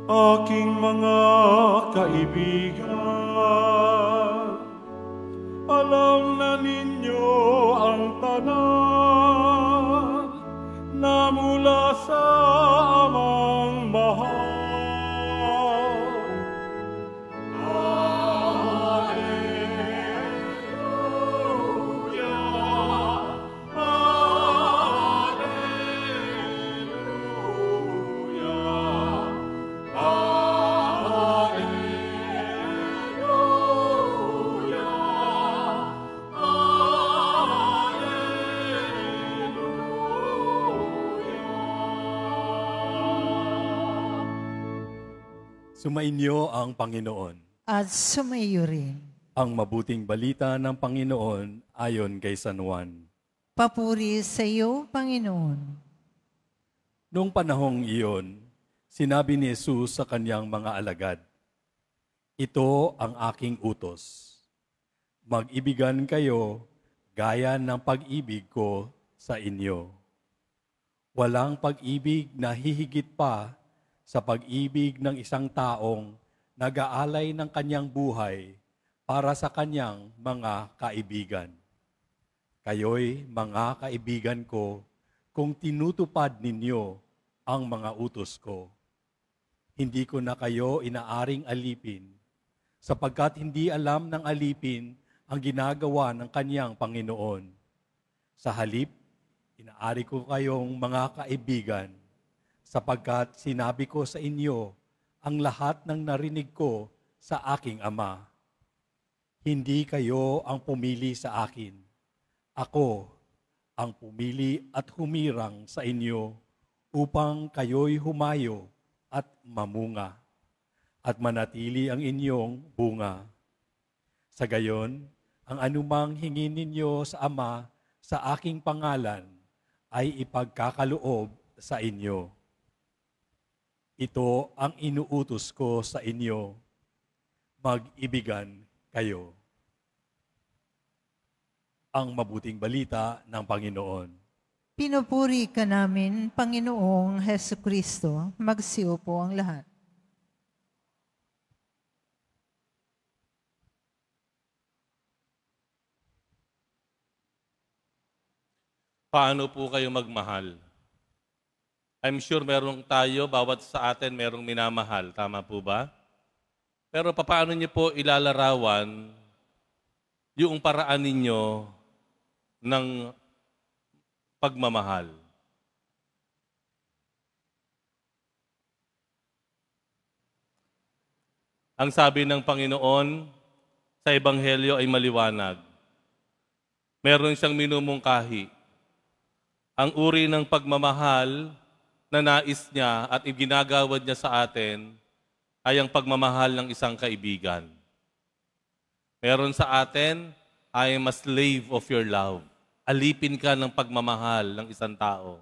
aking mga kaibigan, alam na ninyo ang tanan na mula sa amang mahal. Sumainyo ang Panginoon. At sumaiyo rin. Ang mabuting balita ng Panginoon ayon kay San Juan. Papuri sa iyo, Panginoon. Noong panahong iyon, sinabi ni Jesus sa kanyang mga alagad, "Ito ang aking utos. Mag-ibigan kayo gaya ng pag-ibig ko sa inyo. Walang pag-ibig na hihigit pa sa pag-ibig ng isang taong nag-aalay ng kanyang buhay para sa kanyang mga kaibigan. Kayo'y mga kaibigan ko kung tinutupad ninyo ang mga utos ko. Hindi ko na kayo inaaring alipin, sapagkat hindi alam ng alipin ang ginagawa ng kanyang Panginoon. Sa halip, inaari ko kayong mga kaibigan, sapagkat sinabi ko sa inyo ang lahat ng narinig ko sa aking Ama. Hindi kayo ang pumili sa akin. Ako ang pumili at humirang sa inyo upang kayo'y humayo at mamunga at manatili ang inyong bunga. Sa gayon, ang anumang hingin ninyo sa Ama sa aking pangalan ay ipagkakaloob sa inyo. Ito ang inuutos ko sa inyo, mag-ibigan kayo." Ang mabuting balita ng Panginoon. Pinupuri ka namin, Panginoong Hesukristo. Magsiyo po ang lahat. Paano po kayo magmahal? I'm sure meron tayo, bawat sa atin merong minamahal. Tama po ba? Pero paano niyo po ilalarawan yung paraan ninyo ng pagmamahal? Ang sabi ng Panginoon sa Ebanghelyo ay maliwanag. Meron siyang minumungkahi. Ang uri ng pagmamahal na nais niya at iginagawad niya sa atin ay ang pagmamahal ng isang kaibigan. Meron sa atin, I am a slave of your love. Alipin ka ng pagmamahal ng isang tao.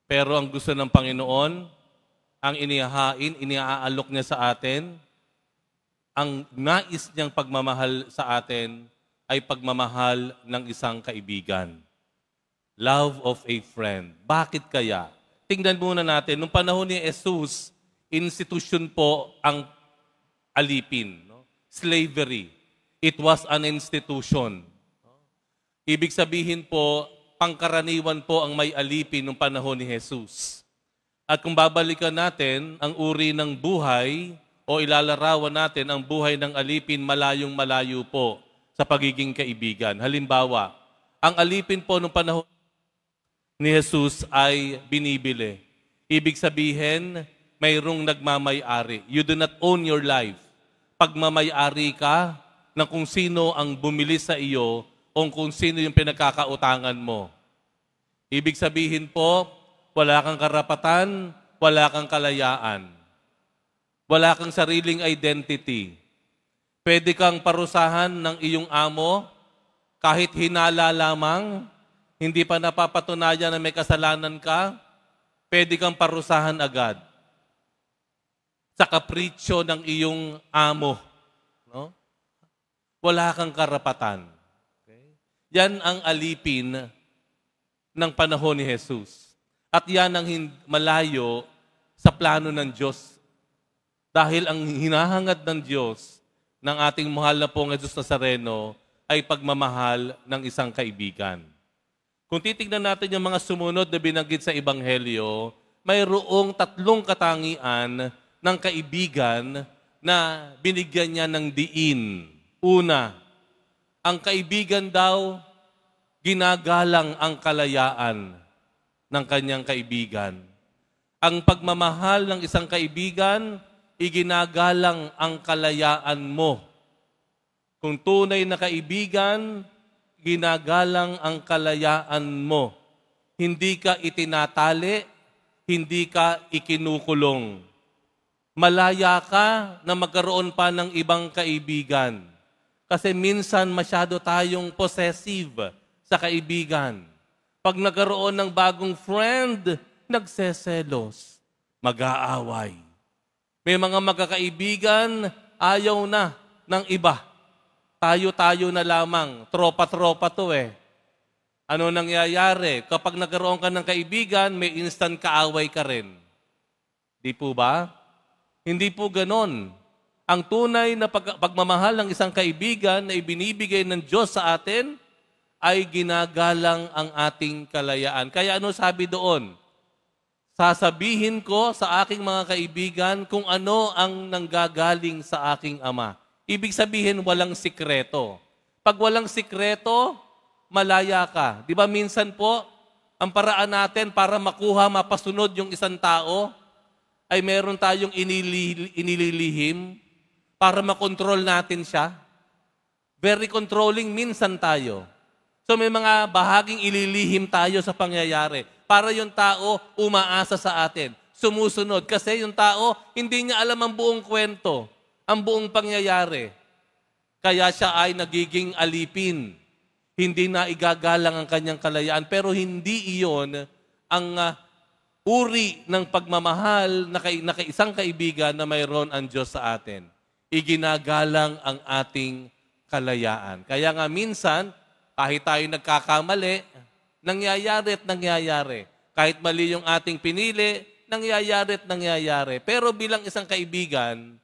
Pero ang gusto ng Panginoon, ang inihahain, iniaalok niya sa atin, ang nais niyang pagmamahal sa atin ay pagmamahal ng isang kaibigan. Love of a friend. Bakit kaya? Tingnan muna natin, nung panahon ni Jesus, institusyon po ang alipin. No? Slavery. It was an institution. Ibig sabihin po, pangkaraniwan po ang may alipin nung panahon ni Jesus. At kung babalikan natin ang uri ng buhay o ilalarawan natin ang buhay ng alipin, malayong-malayo po sa pagiging kaibigan. Halimbawa, ang alipin po nung panahon ni Jesus ay binibili. Ibig sabihin, mayroong nagmamay-ari. You do not own your life. Pagmamay-ari ka ng kung sino ang bumili sa iyo o kung sino yung pinagkakautangan mo. Ibig sabihin po, wala kang karapatan, wala kang kalayaan. Wala kang sariling identity. Pwede kang parusahan ng iyong amo kahit hinala lamang, hindi pa napapatunayan na may kasalanan ka, pwede kang parusahan agad sa kapritsyo ng iyong amo. No? Wala kang karapatan. Okay? Yan ang alipin ng panahon ni Jesus. At yan ang malayo sa plano ng Diyos Dahil ang hinahangad ng Diyos ng ating mahal na pong Jesus Nazareno ay pagmamahal ng isang kaibigan. Kung titignan natin yung mga sumunod na binanggit sa Ebanghelyo, mayroong 3 katangian ng kaibigan na binigyan niya ng diin. Una, ang kaibigan daw, ginagalang ang kalayaan ng kanyang kaibigan. Ang pagmamahal ng isang kaibigan, iginagalang ang kalayaan mo. Kung tunay na kaibigan, ginagalang ang kalayaan mo. Hindi ka itinatali, hindi ka ikinukulong. Malaya ka na magkaroon pa ng ibang kaibigan. Kasi minsan masyado tayong possessive sa kaibigan. Pag nagkaroon ng bagong friend, nagseselos, mag-aaway. May mga magkakaibigan, ayaw na ng iba. Tayo-tayo na lamang. Tropa-tropa to eh. Ano nangyayari? Kapag nagkaroon ka ng kaibigan, may instant kaaway ka rin. Di po ba? Hindi po ganon. Ang tunay na pagmamahal ng isang kaibigan na ibinibigay ng Diyos sa atin ay ginagalang ang ating kalayaan. Kaya ano sabi doon? Sasabihin ko sa aking mga kaibigan kung ano ang nanggagaling sa aking Ama. Ibig sabihin, walang sikreto. Pag walang sikreto, malaya ka. Di ba minsan po, ang paraan natin para makuha, mapasunod yung isang tao, ay meron tayong inililihim para makontrol natin siya. Very controlling minsan tayo. So may mga bahaging ililihim tayo sa pangyayari para yung tao umaasa sa atin, sumusunod. Kasi yung tao, hindi niya alam ang buong kwento, ang buong pangyayari. Kaya siya ay nagiging alipin. Hindi na igagalang ang kanyang kalayaan. Pero hindi iyon ang uri ng pagmamahal na isang kaibigan na mayroon ang Diyos sa atin. Iginagalang ang ating kalayaan. Kaya nga minsan, kahit tayo nagkakamali, nangyayari at nangyayari. Kahit mali yung ating pinili, nangyayari at nangyayari. Pero bilang isang kaibigan,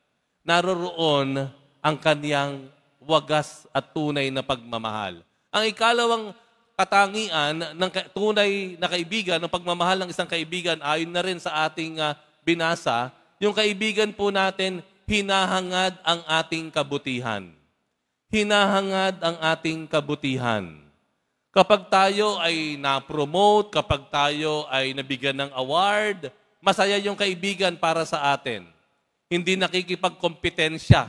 naroroon ang kaniyang wagas at tunay na pagmamahal. Ang ikalawang katangian ng tunay na kaibigan, ng pagmamahal ng isang kaibigan, ayon na rin sa ating binasa, yung kaibigan po natin, hinahangad ang ating kabutihan. Hinahangad ang ating kabutihan. Kapag tayo ay na-promote, kapag tayo ay nabigyan ng award, masaya yung kaibigan para sa atin. Hindi nakikipagkompetensya,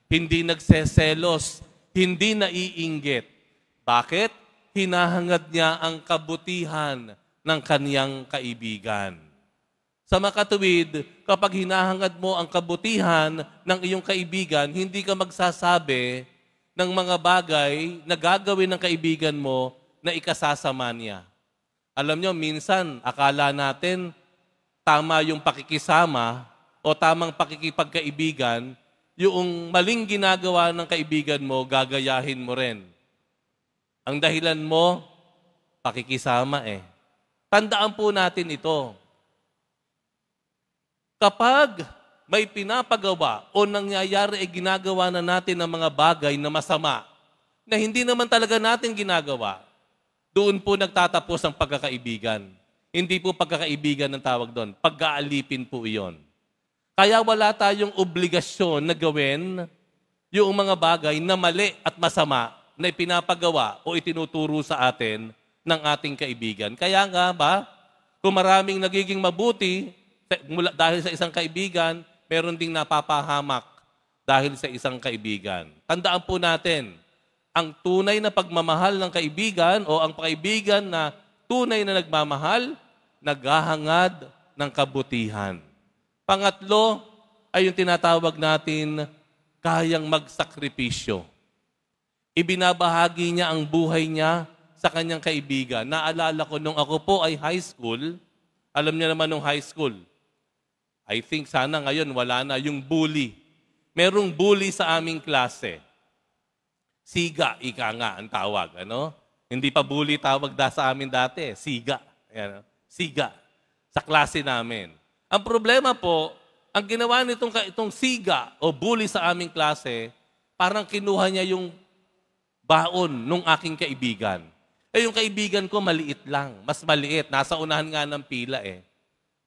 hindi nagseselos, hindi naiinggit. Bakit? Hinahangad niya ang kabutihan ng kaniyang kaibigan. Sa makatuwid, kapag hinahangad mo ang kabutihan ng iyong kaibigan, hindi ka magsasabi ng mga bagay na gagawin ng kaibigan mo na ikasasama niya. Alam nyo, minsan, akala natin tama yung pakikisama o tamang pakikipagkaibigan, yung maling ginagawa ng kaibigan mo, gagayahin mo rin. Ang dahilan mo, pakikisama eh. Tandaan po natin ito. Kapag may pinapagawa o nangyayari ay ginagawa na natin ng mga bagay na masama, na hindi naman talaga natin ginagawa, doon po nagtatapos ang pagkakaibigan. Hindi po pagkakaibigan ang tawag doon. Pag-aalipin po iyon. Kaya wala tayong obligasyon na gawin yung mga bagay na mali at masama na ipinapagawa o itinuturo sa atin ng ating kaibigan. Kaya nga ba, kung maraming nagiging mabuti dahil sa isang kaibigan, meron ding napapahamak dahil sa isang kaibigan. Tandaan po natin, ang tunay na pagmamahal ng kaibigan o ang kaibigan na tunay na nagmamahal, naghahangad ng kabutihan. Pangatlo ay yung tinatawag natin kayang magsakripisyo. Ibinabahagi niya ang buhay niya sa kanyang kaibigan. Naalala ko nung ako po ay high school, alam niya naman nung high school, I think sana ngayon wala na yung bully. Merong bully sa aming klase. Siga, ika nga ang tawag. Ano? Hindi pa bully tawag sa amin dati. Siga. Ayan, siga. Sa klase namin. Ang problema po, ang Ang ginawa itong siga o bully sa aming klase, parang kinuha niya yung baon nung aking kaibigan. Yung kaibigan ko maliit lang, mas maliit. Nasa unahan nga ng pila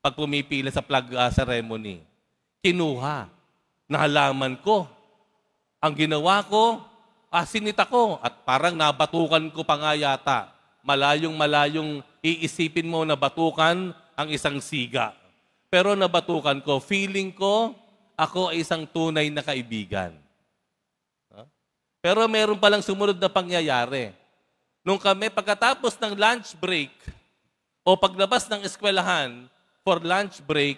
Pag pumipila sa flag ceremony. Kinuha. Nahalaman ko. Ang ginawa ko, sinita ko. At parang nabatukan ko pa nga yata. Malayong iisipin mo na batukan ang isang siga. Pero nabatukan ko, feeling ko, ako ay isang tunay na kaibigan. Pero meron palang sumunod na pangyayari. Nung kami, pagkatapos ng lunch break, o paglabas ng eskwelahan for lunch break,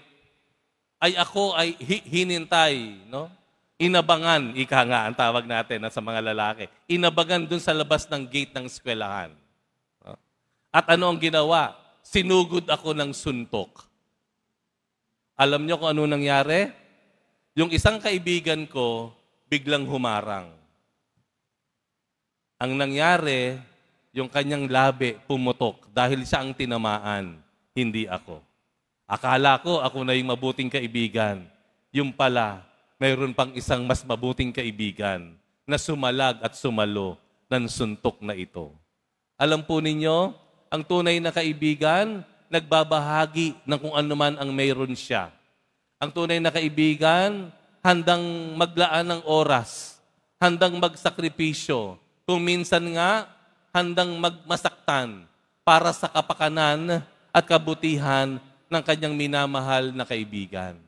ay ako ay hinintay, no? Inabangan, ika nga ang tawag natin sa mga lalaki. Inabangan dun sa labas ng gate ng eskwelahan. No? At ano ang ginawa? Sinugod ako ng suntok. Alam niyo kung ano nangyari? Yung isang kaibigan ko, biglang humarang. Ang nangyari, yung kanyang labi pumutok dahil siya ang tinamaan, hindi ako. Akala ko ako na yung mabuting kaibigan. Yung pala, mayroon pang isang mas mabuting kaibigan na sumalag at sumalo ng suntok na ito. Alam po ninyo, ang tunay na kaibigan, nagbabahagi ng kung ano man ang mayroon siya. Ang tunay na kaibigan, handang maglaan ng oras, handang magsakripisyo, kung minsan nga, handang magmasaktan para sa kapakanan at kabutihan ng kanyang minamahal na kaibigan.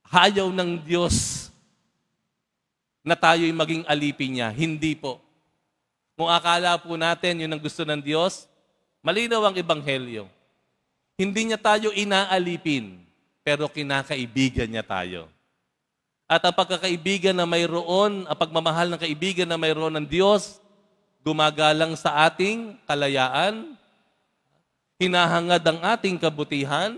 Hayaw ng Diyos na tayo'y maging alipin niya. Hindi po. Kung akala po natin yun ang gusto ng Diyos, malinaw ang ebanghelyo. Hindi niya tayo inaalipin, pero kinakaibigan niya tayo. At ang pagkakaibigan na mayroon, ang pagmamahal ng kaibigan na mayroon ng Diyos, gumagalang sa ating kalayaan, hinahangad ang ating kabutihan,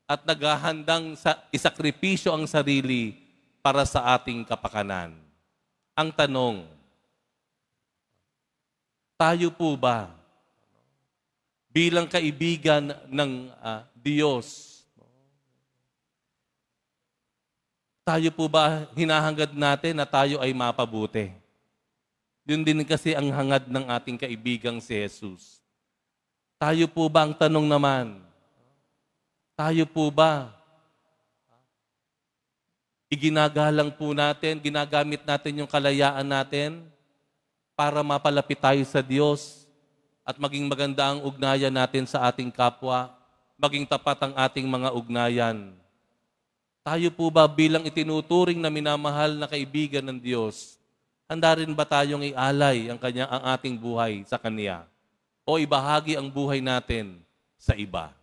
at naghahandang isakripisyo ang sarili para sa ating kapakanan. Ang tanong, tayo po ba bilang kaibigan ng Diyos, tayo po ba hinahangad natin na tayo ay mapabuti? Yun din kasi ang hangad ng ating kaibigang si Jesus. Tayo po ba, ang tanong naman, tayo po ba iginagalang po natin, ginagamit natin yung kalayaan natin para mapalapit tayo sa Diyos at maging maganda ang ugnayan natin sa ating kapwa, maging tapat ang ating mga ugnayan? Tayo po ba bilang itinuturing na minamahal na kaibigan ng Diyos, handa rin ba tayong ialay ang ating buhay sa Kanya? O ibahagi ang buhay natin sa iba?